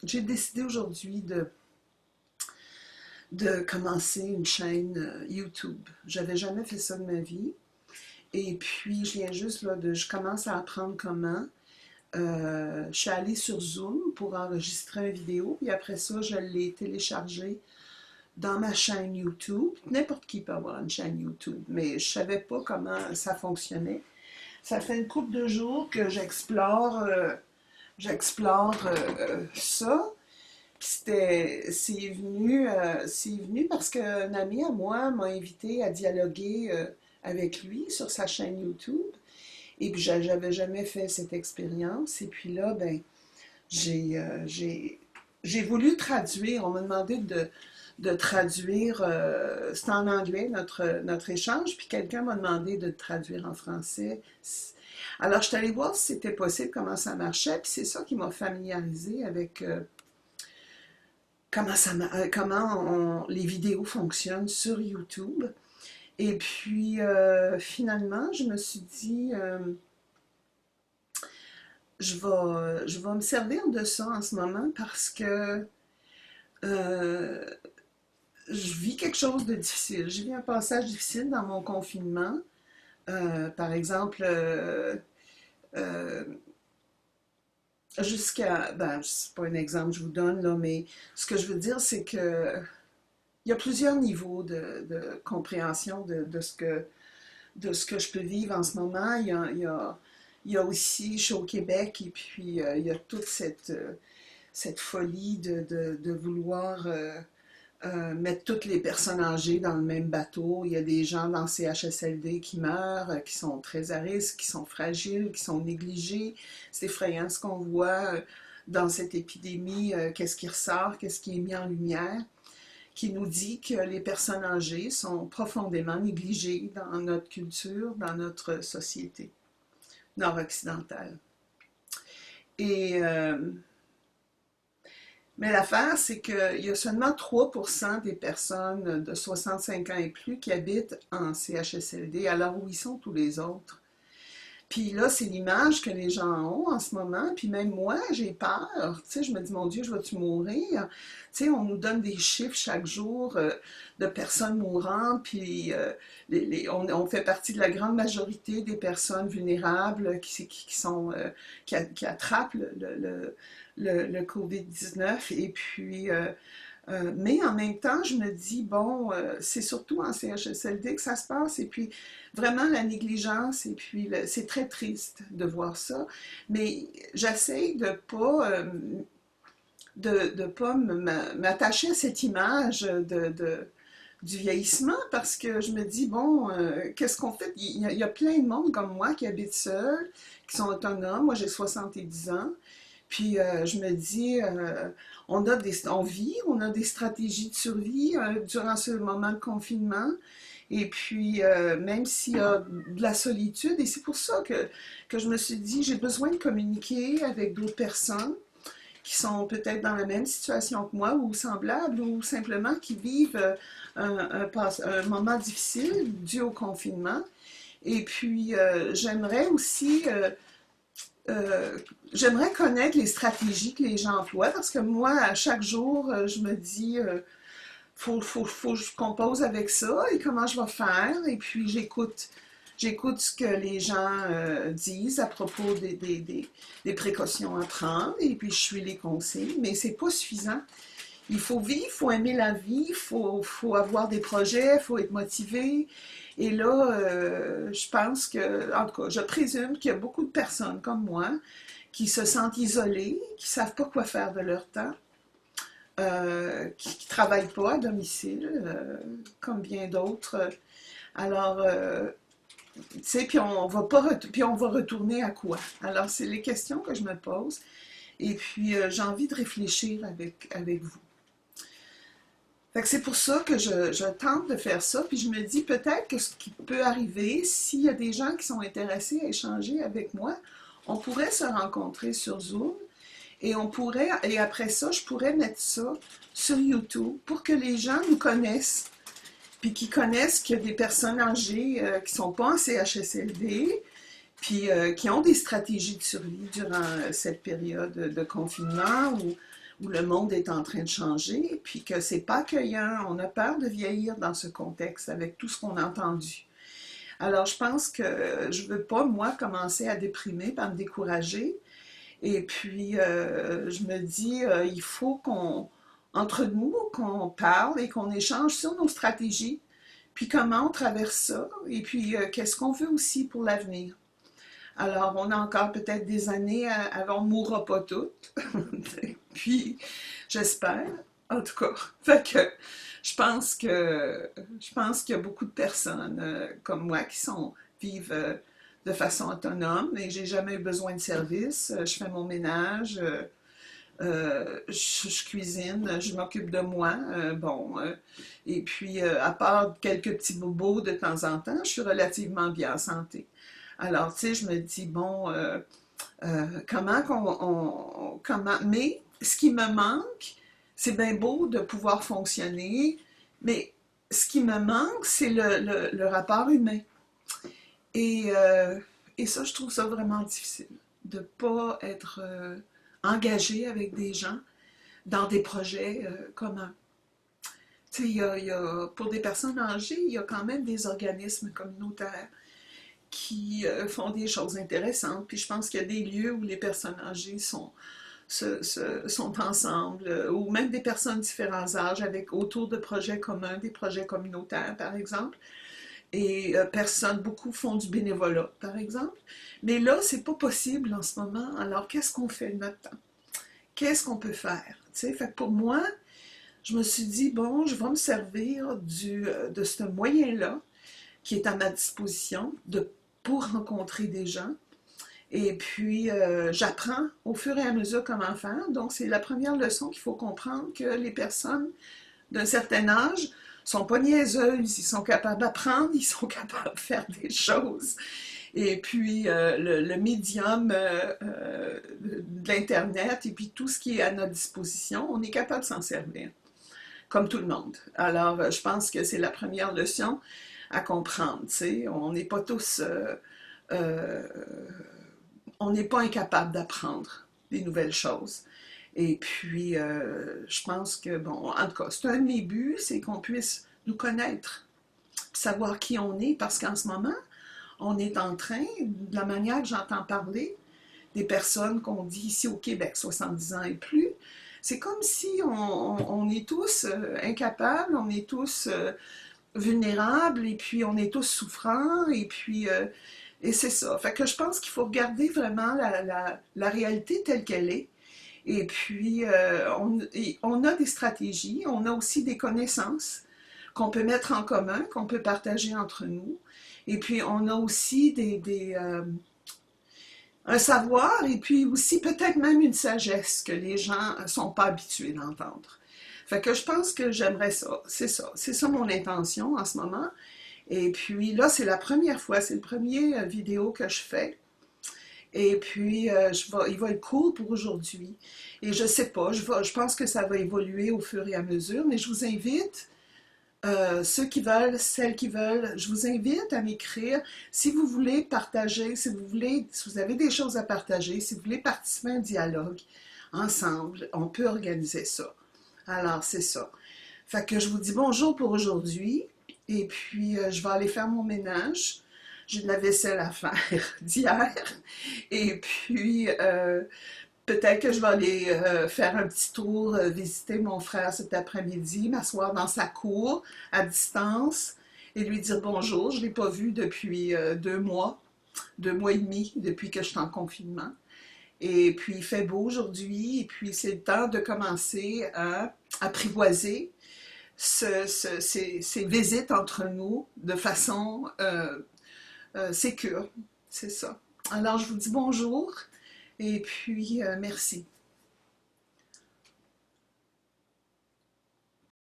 j'ai décidé aujourd'hui de commencer une chaîne YouTube. J'avais jamais fait ça de ma vie. Et puis, je viens juste là je commence à apprendre comment. Je suis allée sur Zoom pour enregistrer une vidéo, puis après ça, je l'ai téléchargée dans ma chaîne YouTube. N'importe qui peut avoir une chaîne YouTube, mais je savais pas comment ça fonctionnait. Ça fait une couple de jours que j'explore ça. C'est venu parce qu'un ami à moi m'a invité à dialoguer avec lui sur sa chaîne YouTube. Et puis, j'avais jamais fait cette expérience. Et puis là, ben, j'ai euh, j'ai j'ai voulu traduire. On m'a demandé de traduire. C'est en anglais, notre échange. Puis quelqu'un m'a demandé de traduire en français. Alors, je suis allée voir si c'était possible, comment ça marchait. Puis c'est ça qui m'a familiarisée avec comment les vidéos fonctionnent sur YouTube. Et puis, finalement, je me suis dit, je vais me servir de ça en ce moment parce que euh, je vis quelque chose de difficile. J'ai vis un passage difficile dans mon confinement. Par exemple, euh, ben, c'est pas un exemple que je vous donne, là, mais ce que je veux dire, c'est que il y a plusieurs niveaux de compréhension de ce que je peux vivre en ce moment. Il y a aussi, je suis au Québec, et puis il y a toute cette folie de vouloir mettre toutes les personnes âgées dans le même bateau. Il y a des gens dans CHSLD qui meurent, qui sont très à risque, qui sont fragiles, qui sont négligés. C'est effrayant ce qu'on voit dans cette épidémie, qu'est-ce qui ressort, qu'est-ce qui est mis en lumière, qui nous dit que les personnes âgées sont profondément négligées dans notre culture, dans notre société nord-occidentale. Et mais l'affaire, c'est qu'il y a seulement 3% des personnes de 65 ans et plus qui habitent en CHSLD, alors où ils sont tous les autres. Puis là, c'est l'image que les gens ont en ce moment. Puis même moi, j'ai peur. Tu sais, je me dis, mon Dieu, je vais-tu mourir? Tu sais, on nous donne des chiffres chaque jour de personnes mourantes. Puis on fait partie de la grande majorité des personnes vulnérables qui attrapent le COVID-19. Et puis, mais en même temps, je me dis, bon, c'est surtout en CHSLD que ça se passe, et puis vraiment la négligence, et puis c'est très triste de voir ça, mais j'essaie de pas m'attacher à cette image du vieillissement, parce que je me dis, bon, qu'est-ce qu'on fait? Il y a plein de monde comme moi qui habitent seuls, qui sont autonomes. Moi, j'ai 70 ans. Puis je me dis, on vit, on a des stratégies de survie durant ce moment de confinement. Et puis, même s'il y a de la solitude, et c'est pour ça que je me suis dit, j'ai besoin de communiquer avec d'autres personnes qui sont peut-être dans la même situation que moi ou semblables, ou simplement qui vivent un moment difficile dû au confinement. Et puis, j'aimerais connaître les stratégies que les gens emploient, parce que moi, à chaque jour, je me dis, faut que je compose avec ça, et comment je vais faire. Et puis j'écoute ce que les gens disent à propos des précautions à prendre, et puis je suis les consignes, mais c'est pas suffisant. Il faut vivre, il faut aimer la vie, il faut avoir des projets, il faut être motivé. Et là, je pense que, en tout cas, je présume qu'il y a beaucoup de personnes comme moi qui se sentent isolées, qui ne savent pas quoi faire de leur temps, qui ne travaillent pas à domicile, comme bien d'autres. Alors, tu sais, puis on va retourner à quoi? Alors, c'est les questions que je me pose. Et puis, j'ai envie de réfléchir avec vous. Fait que c'est pour ça que je tente de faire ça, puis je me dis peut-être que ce qui peut arriver, s'il y a des gens qui sont intéressés à échanger avec moi, on pourrait se rencontrer sur Zoom, et après ça, je pourrais mettre ça sur YouTube pour que les gens nous connaissent, puis qu'ils connaissent qu'il y a des personnes âgées qui ne sont pas en CHSLD, puis qui ont des stratégies de survie durant cette période de confinement, où le monde est en train de changer, puis que c'est pas accueillant. On a peur de vieillir dans ce contexte avec tout ce qu'on a entendu. Alors, je pense que je veux pas, moi, commencer à déprimer, à me décourager. Et puis, je me dis, il faut entre nous, qu'on parle et qu'on échange sur nos stratégies, puis comment on traverse ça, et puis qu'est-ce qu'on veut aussi pour l'avenir. Alors, on a encore peut-être des années avant, on ne mourra pas toutes. Puis, j'espère, en tout cas. Fait que je pense qu'il y a beaucoup de personnes comme moi vivent de façon autonome et j'ai jamais eu besoin de service. Je fais mon ménage, je cuisine, je m'occupe de moi. Et puis, à part quelques petits bobos de temps en temps, je suis relativement bien en santé. Alors, tu sais, je me dis, bon, mais ce qui me manque, c'est bien beau de pouvoir fonctionner, mais ce qui me manque, c'est le rapport humain. Et, euh, et ça, je trouve ça vraiment difficile, de ne pas être engagé avec des gens dans des projets communs. Tu sais, pour des personnes âgées, il y a quand même des organismes communautaires qui font des choses intéressantes. Puis je pense qu'il y a des lieux où les personnes âgées sont ensemble, ou même des personnes de différents âges autour de projets communs, des projets communautaires, par exemple. Et beaucoup font du bénévolat, par exemple. Mais là, c'est pas possible en ce moment. Alors, qu'est-ce qu'on fait de notre temps? Qu'est-ce qu'on peut faire? Tu sais, fait que pour moi, je me suis dit, bon, je vais me servir de ce moyen-là qui est à ma disposition pour rencontrer des gens. Et puis, j'apprends au fur et à mesure comment faire. Donc, c'est la première leçon qu'il faut comprendre, que les personnes d'un certain âge sont pas niaiseuses, ils sont capables d'apprendre, ils sont capables de faire des choses. Et puis, le médium de l'Internet et puis tout ce qui est à notre disposition, on est capable de s'en servir, comme tout le monde. Alors, je pense que c'est la première leçon à comprendre, tu sais. On n'est pas tous... euh, on n'est pas incapable d'apprendre des nouvelles choses. Et puis, je pense que, bon, en tout cas, c'est un de mes buts, c'est qu'on puisse nous connaître, savoir qui on est, parce qu'en ce moment, on est en train, de la manière que j'entends parler, des personnes qu'on dit ici au Québec, 70 ans et plus, c'est comme si on est tous incapables, on est tous vulnérables, et puis on est tous souffrants, et puis... et c'est ça. Fait que je pense qu'il faut regarder vraiment la réalité telle qu'elle est. Et puis, on a des stratégies, on a aussi des connaissances qu'on peut mettre en commun, qu'on peut partager entre nous. Et puis, on a aussi un savoir et puis aussi peut-être même une sagesse que les gens ne sont pas habitués d'entendre. Fait que je pense que j'aimerais ça. C'est ça. C'est ça mon intention en ce moment. Et puis là, c'est la première fois, c'est le premier vidéo que je fais. Et puis, il va être court pour aujourd'hui. Et je sais pas, je pense que ça va évoluer au fur et à mesure, mais je vous invite, ceux qui veulent, celles qui veulent, je vous invite à m'écrire si vous voulez partager, si vous avez des choses à partager, si vous voulez participer à un dialogue ensemble, on peut organiser ça. Alors, c'est ça. Fait que je vous dis bonjour pour aujourd'hui, et puis je vais aller faire mon ménage. J'ai de la vaisselle à faire d'hier. Et puis, peut-être que je vais aller faire un petit tour, visiter mon frère cet après-midi, m'asseoir dans sa cour à distance et lui dire bonjour. Je ne l'ai pas vu depuis 2 mois et demi, depuis que je suis en confinement. Et puis, il fait beau aujourd'hui, et puis c'est le temps de commencer à apprivoiser ces visites entre nous de façon sécure. C'est ça. Alors, je vous dis bonjour et puis merci.